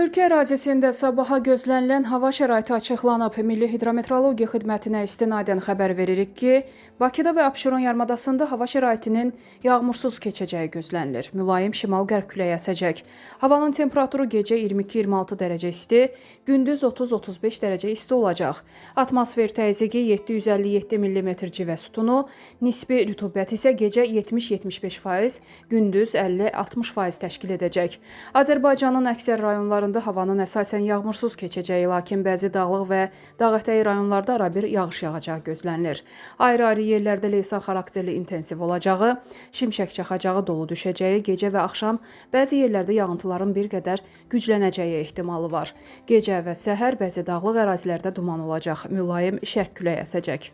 Ölkə ərazisində sabaha gözlənilən hava şəraiti açıqlanıb. Milli Hidrometeorologiya Xidmətinə istinadən xəbər veririk ki, Bakıda və Abşeron yarımadasında hava şəraitinin yağmursuz keçəcəyi gözlənilir. Mülayim şimal-qərb küləyi əsəcək. Havanın temperaturu gecə 22-26 dərəcə isti, gündüz 30-35 dərəcə isti olacaq. Atmosfer təzyiqi 757 mm civə sütunu, nisbi rütubət isə gecə 70-75%, gündüz 50-60% təşkil edəcək. Azərbaycanın əksər rayonlarında havanın əsasən yağmursuz keçəcəyi, lakin bəzi dağlıq və dağətəyi rayonlarda arabir yağış yağacağı gözlənilir. Ayrı-ayrı yerlərdə leysan xarakterli intensiv olacağı, şimşək çaxacağı, dolu düşəcəyi, gecə və axşam bəzi yerlərdə yağıntıların bir qədər güclənəcəyi ehtimalı var. Gecə və səhər bəzi dağlıq ərazilərdə duman olacaq, mülayim şərq küləyi əsəcək.